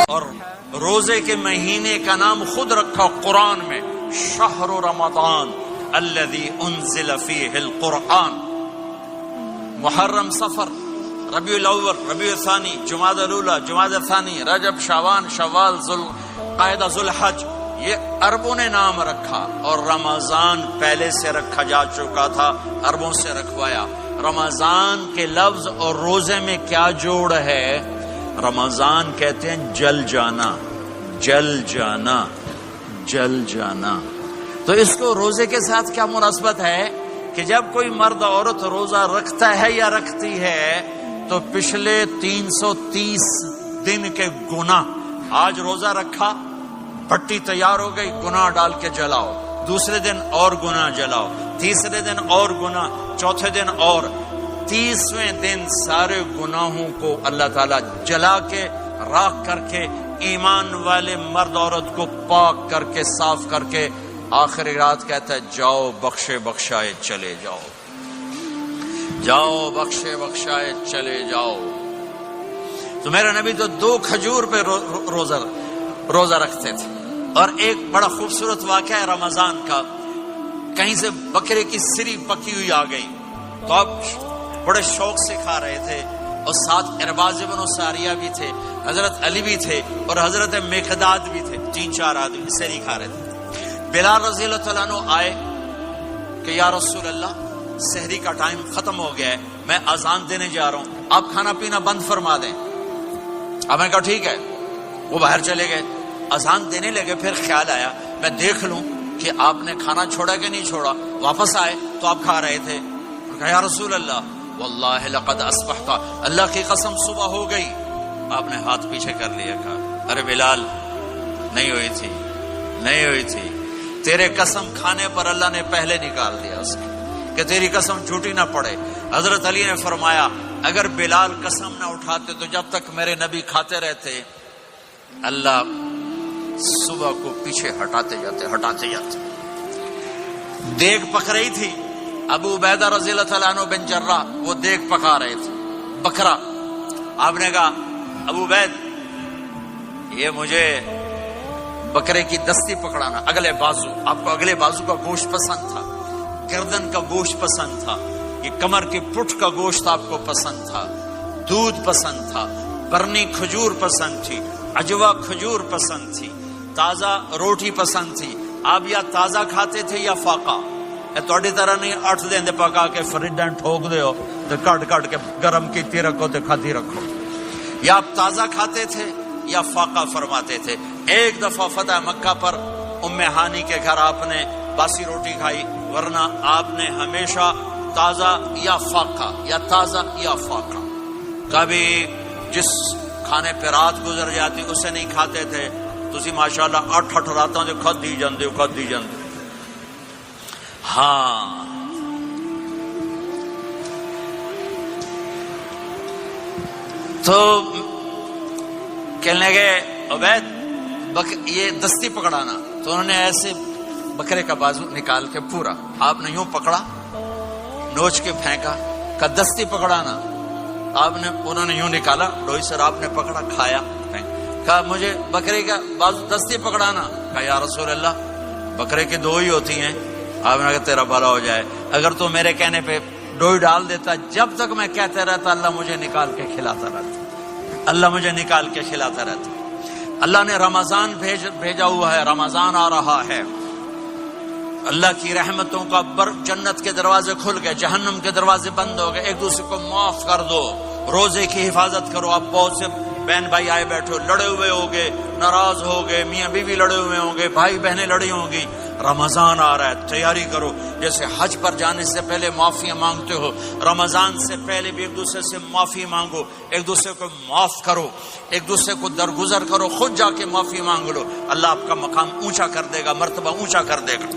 اور روزے کے مہینے کا نام خود رکھا قرآن میں، شہر رمضان الذی انزل فیہ القرآن۔ محرم، صفر، ربیع الاول، ربیع الثانی، جمادی الاولی، جمادی الثانی، رجب، شعبان، شوال، ذوالقعدہ، ذوالحج، یہ عربوں نے نام رکھا، اور رمضان پہلے سے رکھا جا چکا تھا، عربوں سے رکھوایا۔ رمضان کے لفظ اور روزے میں کیا جوڑ ہے؟ رمضان کہتے ہیں جل جانا، جل جانا، جل جانا۔ تو اس کو روزے کے ساتھ کیا مناسبت ہے کہ جب کوئی مرد عورت روزہ رکھتا ہے یا رکھتی ہے تو پچھلے 330 دن کے گناہ، آج روزہ رکھا، بھٹی تیار ہو گئی، گناہ ڈال کے جلاؤ، دوسرے دن اور گناہ جلاؤ، تیسرے دن اور گناہ، چوتھے دن اور، 30ویں دن سارے گناہوں کو اللہ تعالیٰ جلا کے، راکھ کر کے، ایمان والے مرد عورت کو پاک کر کے، صاف کر کے، آخری رات کہتا ہے جاؤ بخشے بخشائے چلے جاؤ، جاؤ بخشے بخشائے چلے جاؤ۔ تو میرا نبی تو 2 کھجور پہ روزہ رکھتے تھے۔ اور ایک بڑا خوبصورت واقعہ ہے رمضان کا، کہیں سے بکرے کی سری پکی ہوئی آ گئی تو آپ بڑے شوق سے کھا رہے تھے، اور ساتھ ارباز بن ساریہ بھی تھے، حضرت علی بھی تھے، اور حضرت مقداد بھی تھے، 3-4 آدمی سری کھا رہے تھے۔ بلال رضی اللہ تعالیٰ عنہ آئے کہ یا رسول اللہ سحری کا ٹائم ختم ہو گیا ہے، میں اذان دینے جا رہا ہوں، آپ کھانا پینا بند فرما دیں۔ اب میں کہا ٹھیک ہے، وہ باہر چلے گئے، اذان دینے لگے، پھر خیال آیا میں دیکھ لوں کہ آپ نے کھانا چھوڑا کہ نہیں چھوڑا۔ واپس آئے تو آپ کھا رہے تھے، کہا یا رسول اللہ واللہ لقد اصبحت، اللہ کی قسم صبح ہو گئی۔ آپ نے ہاتھ پیچھے کر لیا، کہا ارے بلال نہیں ہوئی تھی، نہیں ہوئی تھی، تیرے قسم کھانے پر اللہ نے پہلے نکال دیا اس کی، کہ تیری قسم جھوٹی نہ پڑے۔ حضرت علی نے فرمایا اگر بلال قسم نہ اٹھاتے تو جب تک میرے نبی کھاتے رہتے اللہ صبح کو پیچھے ہٹاتے جاتے۔ دیگ پک رہی تھی، ابو عبیدہ رضی اللہ تعالیٰ عنہ بن جراح وہ دیگ پکا رہے تھے، بکرا۔ آپ نے کہا ابو عبید یہ مجھے بکرے کی دستی پکڑانا، اگلے بازو، آپ کو اگلے بازو کا گوشت پسند تھا، گردن کا گوشت پسند تھا، یہ کمر کی پٹھ کا گوشت آپ کو پسند تھا، دودھ پسند تھا، برنی کھجور پسند تھی، عجوا کھجور پسند تھی، تازہ روٹی پسند تھی۔ آپ یا تازہ کھاتے تھے یا فاقہ، تھوڑی طرح نہیں 8 دن پکا کے فریڈ ٹھوک دے ہو تو کٹ کے گرم کیتی رکھو تو کھاتی رکھو، یا آپ تازہ کھاتے تھے یا فاقہ فرماتے تھے۔ ایک دفعہ فتح مکہ پر ام ہانی کے گھر آپ نے باسی روٹی کھائی، ورنہ آپ نے ہمیشہ تازہ یا فاقہ، یا تازہ یا فاقہ، کبھی جس کھانے پہ رات گزر جاتی اسے نہیں کھاتے تھے۔ تسی ماشاءاللہ 8 راتوں سے کھدی جاندے۔ ہاں تو کہنے لگے عبید یہ دستی پکڑانا، تو انہوں نے ایسے بکرے کا بازو نکال کے پورا آپ نے یوں پکڑا، نوچ کے پھینکا، کہا دستی پکڑانا، انہوں نے یوں نکالا ڈوئی سر، آپ نے پکڑا، کھایا، کہا مجھے بکرے کا بازو دستی پکڑانا، کہا یا رسول اللہ بکرے کی 2 ہی ہوتی ہیں۔ آپ نے کہا تیرا بھلا ہو جائے، اگر تو میرے کہنے پہ ڈوئی ڈال دیتا، جب تک میں کہتے رہتا اللہ مجھے نکال کے کھلاتا رہتا، اللہ مجھے نکال کے کھلاتا رہتا۔ اللہ نے رمضان بھیجا ہوا ہے، رمضان آ رہا ہے، اللہ کی رحمتوں کا جنت کے دروازے کھل گئے، جہنم کے دروازے بند ہو گئے، ایک دوسرے کو معاف کر دو، روزے کی حفاظت کرو۔ آپ بہت سے بہن بھائی آئے بیٹھے لڑے ہوئے ہوگے، ناراض ہو گئے، میاں بیوی لڑے ہوئے ہوں گے، بھائی بہنیں لڑی ہوں گی۔ رمضان آ رہا ہے، تیاری کرو، جیسے حج پر جانے سے پہلے معافیاں مانگتے ہو، رمضان سے پہلے بھی ایک دوسرے سے معافی مانگو، ایک دوسرے کو معاف کرو، ایک دوسرے کو درگزر کرو، خود جا کے معافی مانگ لو، اللہ آپ کا مقام اونچا کر دے گا، مرتبہ اونچا کر دے گا۔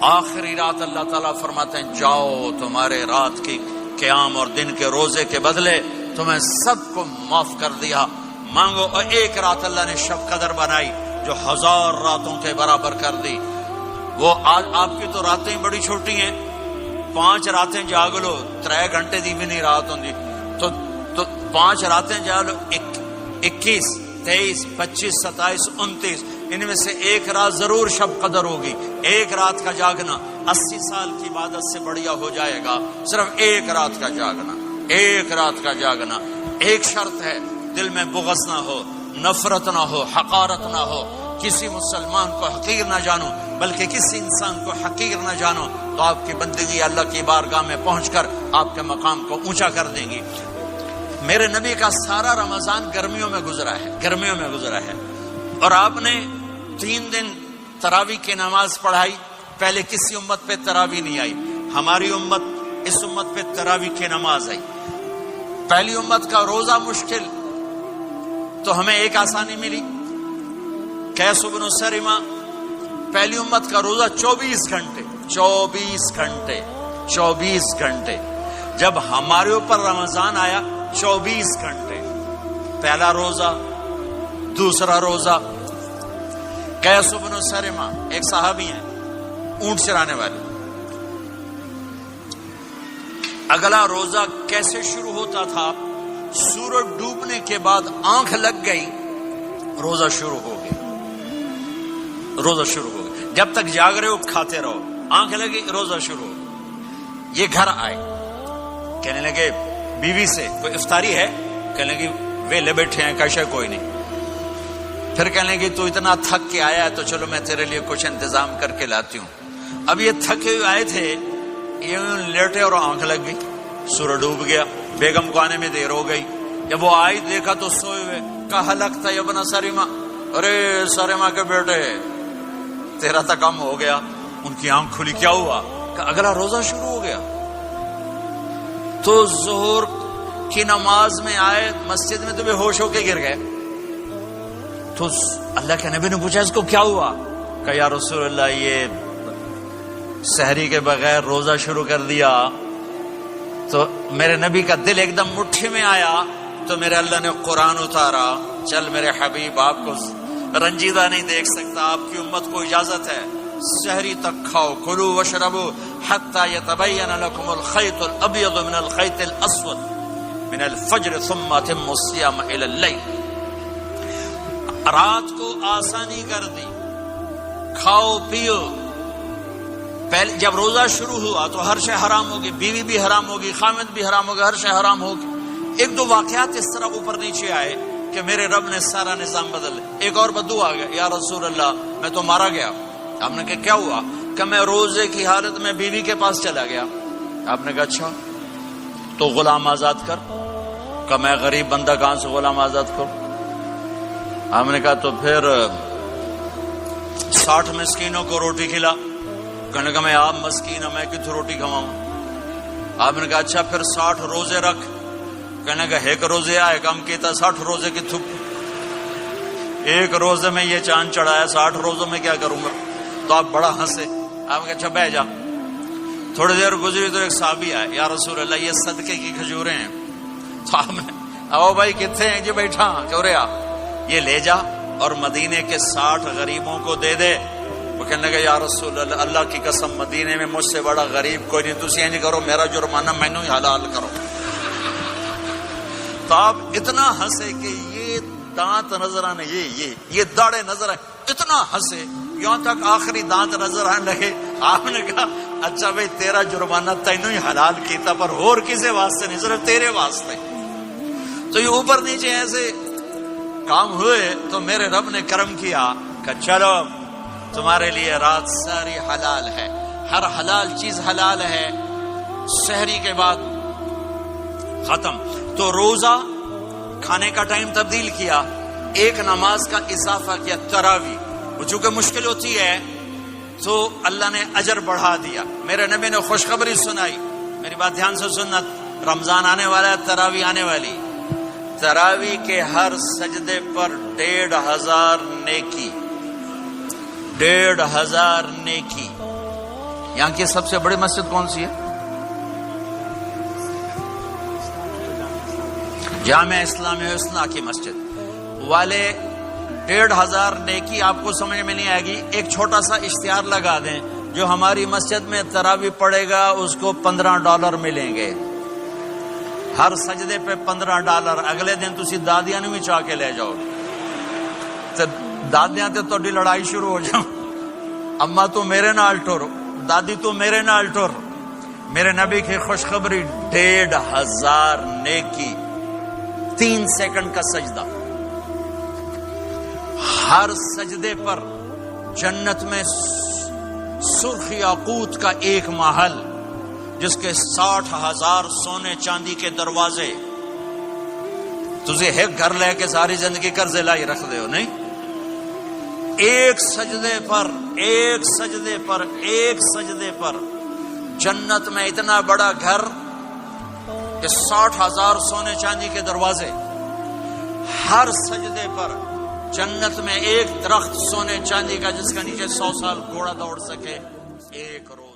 آخری رات اللہ تعالیٰ فرماتے ہیں جاؤ، تمہارے رات کی قیام اور دن کے روزے کے بدلے تمہیں سب کو معاف کر دیا، مانگو۔ اور ایک رات اللہ نے شب قدر بنائی جو 1000 راتوں کے برابر کر دی۔ وہ آج آپ کی تو راتیں بڑی چھوٹی ہیں، 5 راتیں جاگ لو، 3 گھنٹے دی بھی نہیں رات ہوندی، تو 5 راتیں جاگ لو، 21 23, 25, 27, 29 ان میں سے ایک رات ضرور شب قدر ہوگی. ایک رات کا جاگنا 80 سال کی عبادت سے بڑھیا ہو جائے گا. صرف ایک رات کا جاگنا، ایک رات کا جاگنا. ایک شرط ہے، دل میں بغض نہ ہو، نفرت نہ ہو، حقارت نہ ہو. کسی مسلمان کو حقیر نہ جانو، بلکہ کسی انسان کو حقیر نہ جانو، تو آپ کی بندگی اللہ کی بارگاہ میں پہنچ کر آپ کے مقام کو اونچا کر دیں گی. میرے نبی کا سارا رمضان گرمیوں میں گزرا ہے، گرمیوں میں گزرا ہے. اور آپ نے 3 دن تراویح کی نماز پڑھائی. پہلے کسی امت پہ تراویح نہیں آئی. ہماری امت، اس امت پہ تراویح کی نماز آئی. پہلی امت کا روزہ مشکل، تو ہمیں ایک آسانی ملی. قیس بن سرمہ، پہلی امت کا روزہ 24 گھنٹے 24 گھنٹے 24 گھنٹے. جب ہمارے اوپر رمضان آیا 24 گھنٹے. پہلا روزہ، دوسرا روزہ. قیس بن سرمہ ایک صحابی ہیں، اونٹ چرانے والے. اگلا روزہ کیسے شروع ہوتا تھا؟ سورج ڈوبنے کے بعد آنکھ لگ گئی، روزہ شروع ہو گیا. روزہ شروع ہو گیا. جب تک جاگ رہے ہو کھاتے رہو. آنکھ لگی، روزہ شروع ہو. یہ گھر آئے، کہنے لگے بیوی سے کوئی افطاری ہے؟ کہنے لگے ویلے بیٹھے ہیں، کیسے کوئی نہیں. پھر کہنے لگے تو اتنا تھک کے آیا ہے تو چلو میں تیرے لیے کچھ انتظام کر کے لاتی ہوں. اب یہ تھکے ہوئے آئے تھے، یہ لیٹے اور آنکھ لگ گئی. سورج ڈوب گیا. بیگم کو آنے میں دیر ہو گئی. جب وہ آئی دیکھا تو سوئے ہوئے. کہا لگتا ہے ابن سرمہ، ارے سرمہ کے بیٹے تیرا تو کم ہو گیا. ان کی آنکھ کھلی، کیا ہوا؟ کہ اگلا روزہ شروع ہو گیا. تو ظہر کی نماز میں آئے مسجد میں تو بے ہوش ہو کے گر گئے. تو اللہ کے نبی نے پوچھا اس کو کیا ہوا؟ کہ یا رسول اللہ یہ سحری کے بغیر روزہ شروع کر دیا. تو میرے نبی کا دل ایک دم مٹھی میں آیا. تو میرے اللہ نے قرآن اتارا، چل میرے حبیب آپ کو رنجیدہ نہیں دیکھ سکتا، آپ کی امت کو اجازت ہے سحری تک کھاؤ. کلوا واشربوا حتی یتبین لکم الخیط الابیض من الخیط الاسود من الفجر ثم اتموا الصیام الی اللیل. رات کو آسانی کر دی، کھاؤ پیو. پہلے جب روزہ شروع ہوا تو ہر شے حرام ہوگی، بیوی بھی حرام ہوگی، خامد بھی حرام ہوگا، ہر شے حرام ہوگی. ایک دو واقعات اس طرح اوپر نیچے آئے کہ میرے رب نے سارا نظام بدل. ایک اور بدو آ گیا، یا رسول اللہ میں تو مارا گیا. آپ نے کہا کیا ہوا؟ کہ میں روزے کی حالت میں بیوی کے پاس چلا گیا. آپ نے کہا اچھا تو غلام آزاد کر. کہ میں غریب بندہ کہاں سے غلام آزاد کروں؟ آپ نے کہا تو پھر 60 مسکینوں کو روٹی کھلا. کہنے لگا میں آپ مسکین ہوں، میں کتوں روٹی کھواؤں؟ آپ نے کہا اچھا پھر 60 روزے رکھ. کہنے لگا ایک روزے آئے کم کیتا 60 روزے کی تھک. ایک روزے میں یہ چاند چڑھایا، 60 روزوں میں کیا کروں گا؟ تو آپ بڑا ہنسے. آپ نے کہا اچھا بیٹھ جا. تھوڑی دیر گزری تو ایک صحابی آئے، یا رسول اللہ یہ صدقے کی کھجوریں ہیں. تو آپ نے او بھائی کتنے ہیں؟ جی بیٹھا. کیوں رہا؟ یہ لے جا اور مدینے کے 60 غریبوں کو دے دے. وہ کہنے لگا یا رسول اللہ اللہ کی قسم مدینے میں مجھ سے بڑا غریب کوئی نہیں، تسی نہیں کرو، میرا جرمانہ مینوں ہی حلال کرو. تو آپ اتنا ہنسے کہ یہ دانت نظر آنے، یہ داڑے نظر آئے. اتنا ہنسے یہاں تک آخری دانت نظر آنے لگے. آپ نے کہا اچھا بھائی تیرا جرمانہ تینوں ہی حلال کیتا، پر اور کسی واسطے نہیں، صرف تیرے واسطے. تو یہ اوپر نیچے ایسے کام ہوئے تو میرے رب نے کرم کیا کہ چلو تمہارے لیے رات ساری حلال ہے، ہر حلال چیز حلال ہے. سحری کے بعد ختم. تو روزہ کھانے کا ٹائم تبدیل کیا، ایک نماز کا اضافہ کیا، تراویح. وہ چونکہ مشکل ہوتی ہے تو اللہ نے اجر بڑھا دیا. میرے نبی نے خوشخبری سنائی. میری بات دھیان سے سننا، رمضان آنے والا ہے، تراویح آنے والی. تراویح کے ہر سجدے پر 1500 نیکی، 1500 نیکی. یہاں کی سب سے بڑی مسجد کون سی ہے؟ جامعہ اسلامی حسنہ کی مسجد والے. 1500 نیکی آپ کو سمجھ میں نہیں آئے گی. ایک چھوٹا سا اشتہار لگا دیں، جو ہماری مسجد میں تراویح پڑے گا اس کو $15 ملیں گے. ہر سجدے پہ $15. اگلے دن تسی دادیاں بھی چاہ کے لے جاؤ. دادیاں تے تہاڈی لڑائی شروع ہو جاؤ، اما تو میرے نال ٹر، دادی تو میرے نال ٹر۔ میرے نبی کی خوشخبری 1500 نیکی، 3 سیکنڈ کا سجدہ، ہر سجدے پر جنت میں سرخ یاقوت کا ایک محل جس کے 60,000 سونے چاندی کے دروازے۔ تجھے ایک گھر لے کے ساری زندگی قرضے لائی رکھ دے ہو نہیں؟ ایک سجدے پر، ایک سجدے پر، ایک سجدے پر جنت میں اتنا بڑا گھر کہ 60,000 سونے چاندی کے دروازے، ہر سجدے پر جنت میں ایک درخت سونے چاندی کا جس کا نیچے 100 سال گھوڑا دوڑ سکے، ایک روز